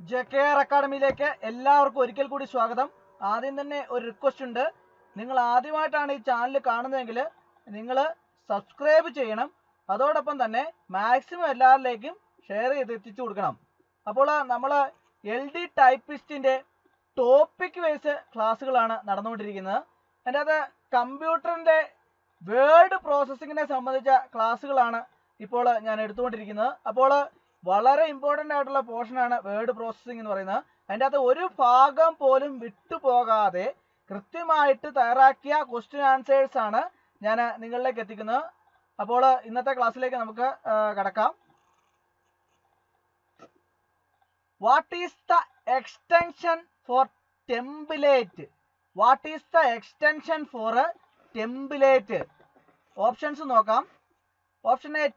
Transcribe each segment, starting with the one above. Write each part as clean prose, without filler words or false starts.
JKR അക്കാഡമിയിലേക്ക് എല്ലാവർക്കും ഒരിക്കൽ കൂടി സ്വാഗതം. ആദ്യം തന്നെ ഒരു റിക്വസ്റ്റ് ഉണ്ട്. നിങ്ങൾ ആദ്യമായിട്ടാണ് ഈ ചാനൽ കാണുന്നതെങ്കിൽ നിങ്ങൾ സബ്സ്ക്രൈബ് ചെയ്യണം. അതോടൊപ്പം തന്നെ മാക്സിമം എല്ലാവരിലേക്കും ഷെയർ ചെയ്ത് എത്തിച്ചു കൊടുക്കണം. അപ്പോൾ നമ്മൾ LD ടൈപ്പിസ്റ്റിൻ്റെ ടോപ്പിക് വൈസ് ക്ലാസ്സുകളാണ് നടന്നുകൊണ്ടിരിക്കുന്നത്. അതിൻ്റെ അത് കമ്പ്യൂട്ടറിൻ്റെ വേർഡ് പ്രോസസ്സിങ്ങിനെ സംബന്ധിച്ച ക്ലാസ്സുകളാണ് ഇപ്പോൾ ഞാൻ എടുത്തുകൊണ്ടിരിക്കുന്നത്. അപ്പോൾ വളരെ ഇമ്പോർട്ടൻ്റ് ആയിട്ടുള്ള പോർഷനാണ് വേർഡ് പ്രോസസ്സിംഗ് എന്ന് പറയുന്നത്. അതിൻ്റെ അകത്ത് ഒരു ഭാഗം പോലും വിട്ടുപോകാതെ കൃത്യമായിട്ട് തയ്യാറാക്കിയ ക്വസ്റ്റ്യൻ ആൻസേഴ്സ് ആണ് ഞാൻ നിങ്ങളിലേക്ക് എത്തിക്കുന്നത്. അപ്പോൾ ഇന്നത്തെ ക്ലാസ്സിലേക്ക് നമുക്ക് കടക്കാം. What is the extension for template? What is the extension for template? Options നോക്കാം. Option A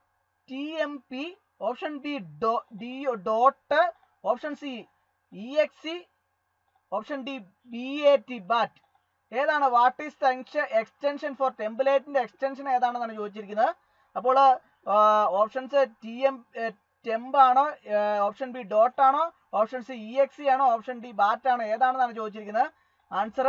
TMP, option B dot, option C EXE, option D BAT bat. ഏതാണ് what is the extension for ടെംപ്ലേറ്റിന്റെ extension ഏതാണെന്നാണ് ചോദിച്ചിരിക്കുന്നത്. അപ്പോൾ options temp ആണോ, option B dot ആണോ, option C EXE ആണോ, option D bat ആണോ, ഏതാണെന്നാണ് ചോദിച്ചിരിക്കുന്നത്. ആൻസർ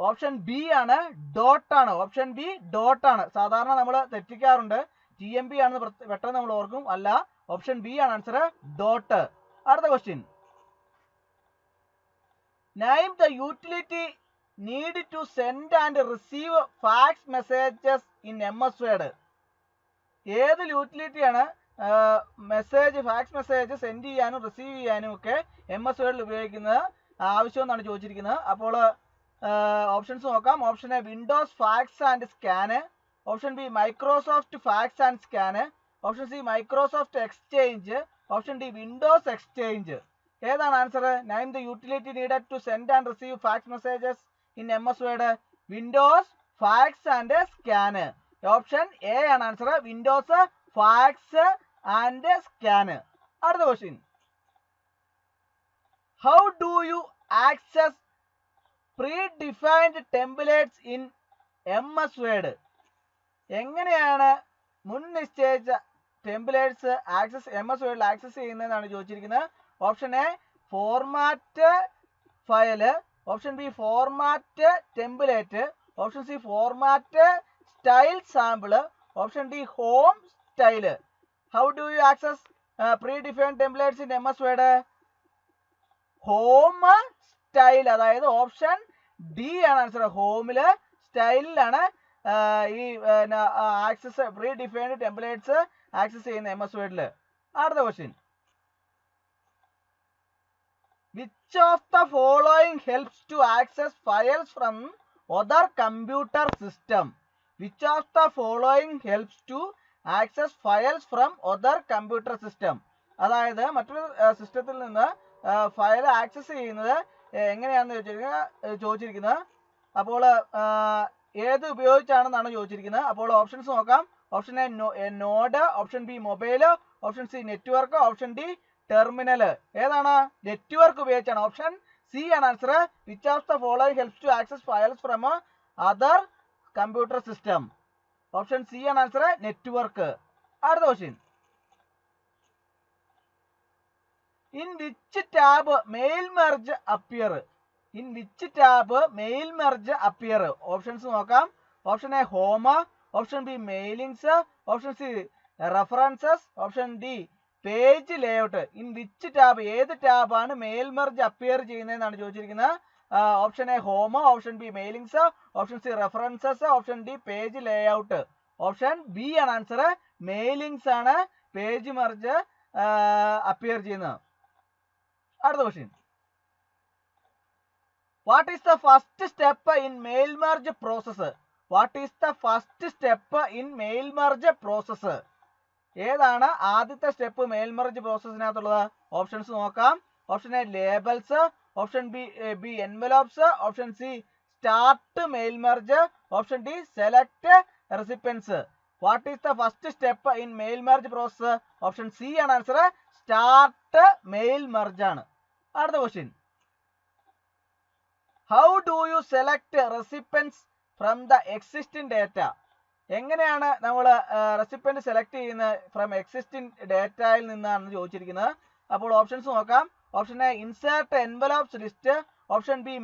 ഓപ്ഷൻ ബി ആണ്, ഡോട്ട് ആണ്. ഓപ്ഷൻ ബി ഡോട്ട് ആണ്. സാധാരണ നമ്മൾ തെറ്റിക്കാറുണ്ട്, TMP ആണെന്ന് പെട്ടെന്ന് നമ്മൾ ഓർക്കും. അല്ല, ഓപ്ഷൻ ബി ആണ് ആൻസർ, ഡോട്ട്. അടുത്ത question. Name the utility need to send and receive fax messages in MS Word. ഏത് യൂട്ടിലിറ്റിയാണ് ഫാക്സ് മെസ്സേജ് സെൻഡ് ചെയ്യാനും റിസീവ് ചെയ്യാനും ഒക്കെ MS Word ഉപയോഗിക്കുന്നത് ആവശ്യം എന്നാണ് ചോദിച്ചിരിക്കുന്നത്. അപ്പോൾ ഓപ്ഷൻസ് നോക്കാം. Option A Windows fax and scan, option B Microsoft fax and scan, option C Microsoft exchange, option D Windows exchange. ഏതാണ് answer? Name the utility needed to send and receive fax messages in MS Word. Windows fax and scan. Option A ആണ് answer, Windows fax and scan. അടുത്ത question. How do you access predefined templates in MS Word? എങ്ങനെയാണ് മുൻ നിശ്ചയിച്ച templates MS Wordൽ access ചെയ്യുന്നതെന്നാണ് ചോദിച്ചിരിക്കുന്നത്. Option A format file, option B format template, option C format style sample, option D home style. How do you access predefined templates in MS Word? Home style, അതായത് option D ആണ് answer. ഹോമില് സ്റ്റൈലിലാണ് ഈ access predefined templates access ചെയ്യുന്ന MS Wordൽ. അടുത്ത question. Which of the following helps to access files from other computer system? Which of the following helps to access files from other computer system? അതായത് മറ്റൊരു സിസ്റ്റത്തിൽ നിന്ന് ഫയൽ ആക്സസ് ചെയ്യുന്നത് എങ്ങനെയാണെന്ന് ചോദിച്ചിരിക്കുന്നത്. അപ്പോൾ ഏത് ഉപയോഗിച്ചാണെന്നാണ് ചോദിച്ചിരിക്കുന്നത്. അപ്പോൾ ഓപ്ഷൻസ് നോക്കാം. Option A node, option B mobile, option C network, option D terminal. ഏതാണ്? നെറ്റ്വർക്ക് ഉപയോഗിച്ചാണ്. ഓപ്ഷൻ സി ആണ് answer. Which of the following helps to access files from other computer system? Option C ആണ് answer, network. അടുത്ത question. In which tab mail merge appear? In which tab mail merge appear? Options നോക്കാം. Option A home, option B mailings, option C references, option D page layout. In which tab, ഏത് ടാബാണ് mail merge appear ചെയ്യുന്നതെന്നാണ് ചോദിച്ചിരിക്കുന്നത്. Option A home, option B mailings, option C references, option D page layout. Option B ആണ് answer, mailings ആണ് page merge appear ചെയ്യുന്നത്. അടുത്ത question. What is the first step in mail merge process? What is the first step in mail merge process? ഏതാണ് ആദ്യത്തെ step mail merge പ്രോസസ്സിനകത്തുള്ളത്? Options നോക്കാം. Option A labels, option B envelopes, option C start mail merge, option D select recipients. What is the first step in mail merge process? Option C ആണ് answer, start mail merge ആണ്. അടുത്ത question. How do you select recipients from the existing data? എങ്ങനെയാണ് നമ്മൾ recipient select ചെയ്യുന്നത് from existing ഡേറ്റയിൽ നിന്നാണ് ചോദിച്ചിരിക്കുന്നത്. അപ്പോൾ ഓപ്ഷൻസ് നോക്കാം. Option A insert envelops list, option B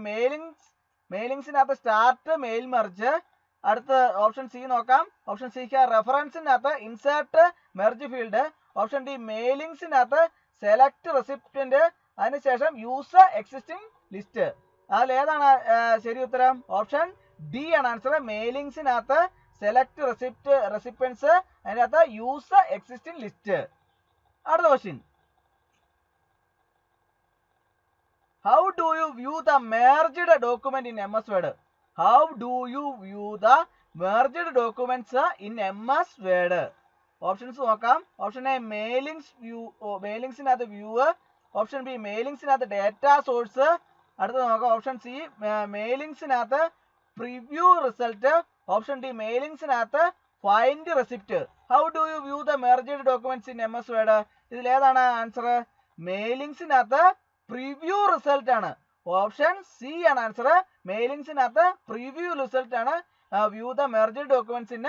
മെയിലിങ്സിനകത്ത് സ്റ്റാർട്ട് മെയിൽ മെർജ്. അടുത്ത ഓപ്ഷൻ സി നോക്കാം. ഓപ്ഷൻ സിക്ക് റെഫറൻസിനകത്ത് insert merge field, option D മെയിലിങ്സിനകത്ത് സെലക്ട് റെസിപ്റ്റന്റ്, അതിനുശേഷം യൂസ് എക്സിസ്റ്റിംഗ് ലിസ്റ്റ്. അതിൽ ഏതാണ് ശരി ഉത്തരം? ഓപ്ഷൻ ഡി ആണ് ആൻസർ. മെയിലിങ്സിനകത്ത് സെലക്ട് റെസിപ്പിയൻസ്, അതിനകത്ത് യൂസ് എക്സിസ്റ്റിംഗ് ലിസ്റ്റ്. അടുത്ത question, how do you view the merged document in MS Word? How do you view the merged documents in MS Word? Options നോക്കാം. Option A മെയിലിങ്സിനകത്ത് view, option B മെയിലിങ്സിനകത്ത് data source. അടുത്ത നോക്കാം. Option C മെയിലിങ്സിനകത്ത് preview result, option D മെയിലിങ്സിനകത്ത് find recipient. How do you view the merged documents in MS Word? ഇതിൽ ഏതാണ് answer? മെയിലിങ്സിനകത്ത് പ്രിവ്യൂ റിസൾട്ട് ആണ്. ഓപ്ഷൻ സി ആണ് ആൻസർ. മെയിലിങ്സിനകത്ത് പ്രിവ്യൂ റിസൾട്ട് ആണ് view the merged documents in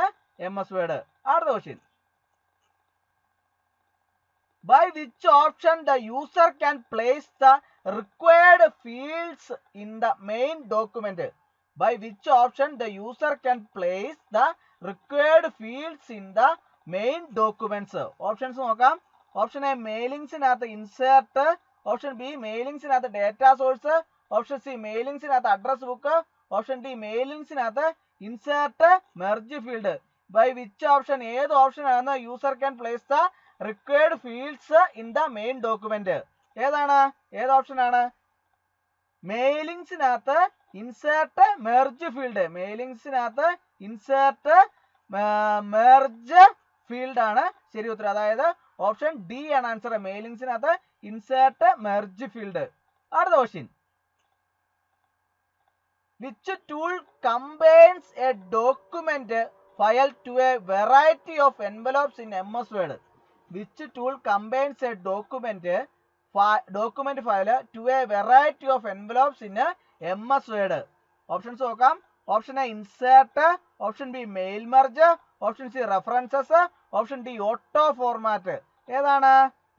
MS Word. അടുത്ത question, by which option the user can place the required fields in the main document? By which option the user can place the required fields in the main documents? Options നോക്കാം. Option A മെയിലിങ്സിനകത്ത് insert, option B മെയിലിങ്സിനകത്ത് data source, option C മെയിലിങ്സിനകത്ത് address book, option D മെയിലിങ്സിനകത്ത് insert merge field. By which option, ഏത് option ആണ് user can place the required fields in the main document? ഏതാണ്? ഏത് option ആണ്? മെയിലിങ്സിനകത്ത് ഇൻസേർട്ട് മെർജ് ഫീൽഡ്. മെയിലിങ്സിനകത്ത് ഇൻസേർട്ട് മെർജ് ഫീൽഡ് ആണ് ശരി ഉത്തരം. അതായത് ഓപ്ഷൻ ഡി ആണ് ആൻസർ. മെയിലിങ്സിനകത്ത് ഇൻസേർട്ട് മെർജ് ഫീൽഡ്. അടുത്ത question, which tool combines a document file to a variety of envelopes in MS Word? Which tool combines a document file to a variety of envelopes in MS Word? Options നോക്കാം. Option A insert, option B mail merge, option C references, option D auto format. ഏതാണ്?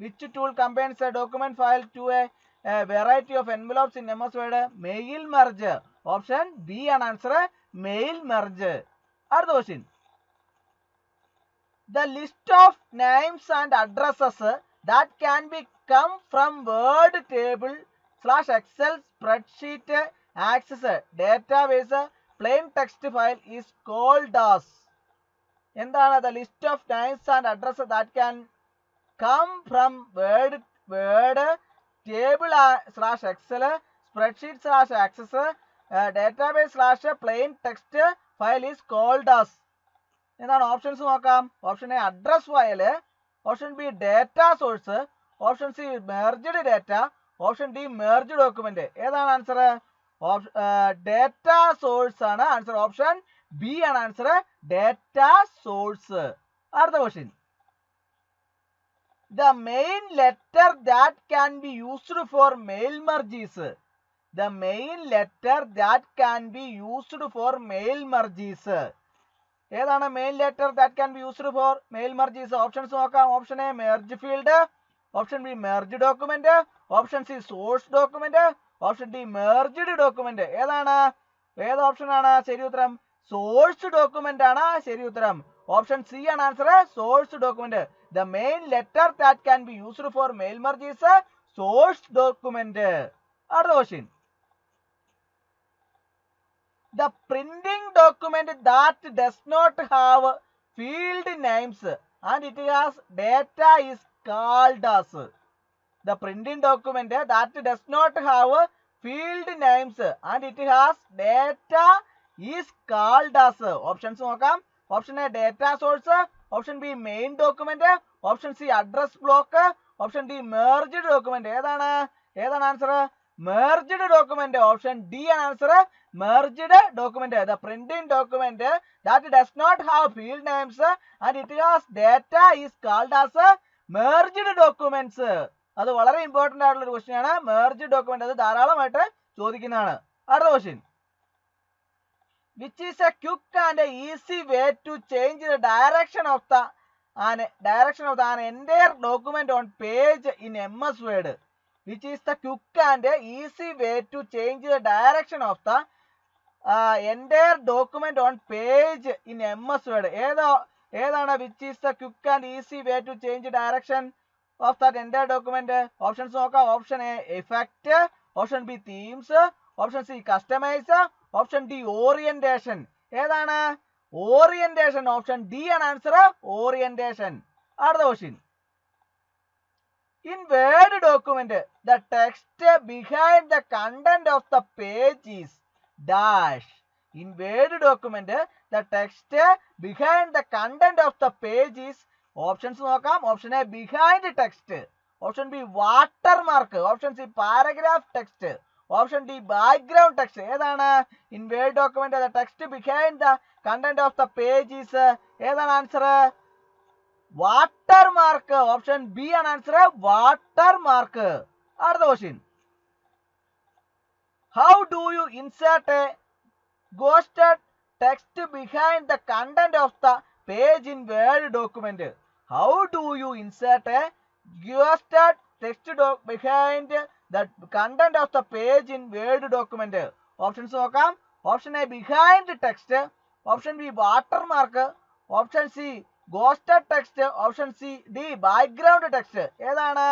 Which tool combines a document file to a variety of envelopes in MS Word? Mail merge. Option B ആണ് answer. Mail merge. അടുത്ത question, the list of names and addresses that can be come from Word table / Excel spreadsheet access database plain text file is called as? എന്താണ്? the list of names and addresses that can come from Word table / Excel spreadsheet / access database / plain text file is called as? എന്താണ്? Options നോക്കാം. Option A address file, option B data source, option C merged data, option D merged document. ഏതാണ് answer? Data source ആണ് answer. Option B ആണ് answer. Data source. അടുത്ത question, the main letter that can be used for mail merge is? The main letter that can be used for mail merge is? ഏതാണ് main letter that can be used for mail merge? Options നോക്കാം. Option A merge field, option B merge document, option C source document, option D merged document. ഏതാണ്? ഏത് option ആണ് ശരി ഉത്തരം? Source document ആണ് ശരി ഉത്തരം. ഓപ്ഷൻ സി ആണ് answer. Source document. The main letter that can be used for mail merge is source document. അടുത്ത question, the printing document that does not have field names and it has data is called as? The printing document that does not have field names and it has data is called as? Options നോക്കാം. Option A data source, option B main document, option C address block, option D merged document. ഏതാണ്? ഏതാണ് answer? Merged document. Option D ആണ് answer. merged document. The printing document that does not have field names and it has data is called as merged documents. അത് വളരെ important ആയിട്ടുള്ള ഒരു question ആണ്. Merge document അത് ധാരാളമായിട്ട് ചോദിക്കുന്നതാണ്. അടുത്ത question, which is a quick and easy way to change the direction of an entire document on page in MS Word? which is the quick and easy way to change the direction of the entire document on page in MS Word. ഏതാണ് which is the quick and easy way to change direction of that entire document? Options നോക്കാം. Option A effect, option B themes, option C customize, option D orientation. ഏതാണ് orientation? Option D ആണ് answer. orientation. അടുത്ത question. In Word document, the text behind the content of the page is dash. In Word document, the text behind the content of the page is, options നോക്കാം. Option A behind text, option B watermark, option C paragraph text, option D background text. ഏതാണ് in Word document the text behind the content of the page is, ഏതാണ് answer? watermark. Option B ആണ് answer. watermark. അടുത്ത question. How do you insert a ghosted text behind the content of the page in Word document? How do you insert a ghosted text behind the content of the page in Word document? Options നോക്കാം. Option A behind text, option B watermark, option C ghosted text, option C D background text. ഏതാണ്?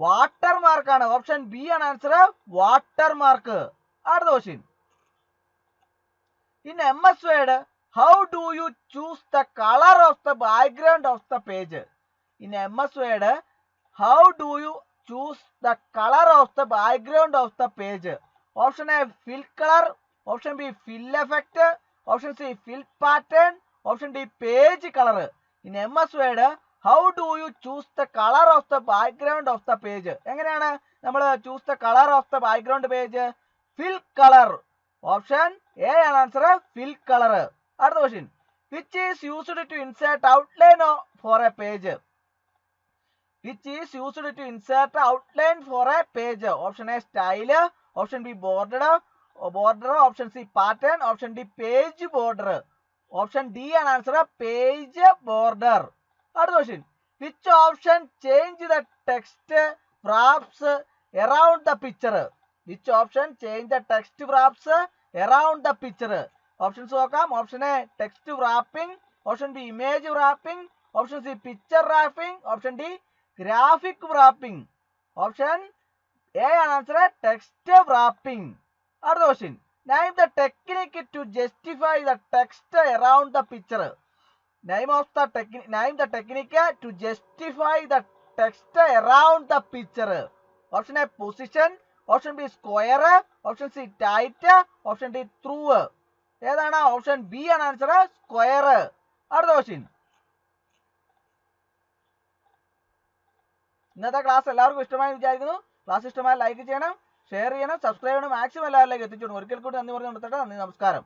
watermark ആണ്. Option B ആണ് answer. watermark. അടുത്ത question. In MS Word, how do you choose the color of the background of the page? In MS Word, how do you choose the color of the background of the page? Option A fill color, option B fill effect, option C fill pattern, option D page color. In MS Word, how do you choose the color of the background of the page? എങ്ങനെയാണ് നമ്മൾ choose the color of the background page? fill color. Option A ആണ് answer. fill color. അടുത്ത question. Which is used to insert outline for a page? Which is used to insert outline for a page? Option A style, option B border, option C pattern, option D page border. Option D ആണ് answer. page border. അടുത്ത question. Which option change the text wraps around the picture? Which option change the text wraps around the picture? Options നോക്കാം. Option A text wrapping, option B image wrapping, option C picture wrapping, option D graphic wrapping. Option A ആണ് answer. text wrapping. അടുത്ത question. Name the technique to justify the text around the picture. Name the technique to justify the text around the picture. Option A position, option B square, option C tight, option D through. ഏതാണ്? Option B ആണ് answer. Square. അടുത്ത question. ഇന്നത്തെ class എല്ലാവർക്കും ഇഷ്ടമായി വിചാരിക്കുന്നു. Class ഇഷ്ടമായി like ചെയ്യണം, share ചെയ്യണം, സബ്സ്ക്രൈബ് ചെയ്യണം, മാക്സിമം എല്ലാവരിലേക്ക് എത്തിച്ചു. ഒരിക്കൽ കൂടി നന്ദി പറഞ്ഞു നിർത്തട്ടെ. നന്ദി, നമസ്കാരം.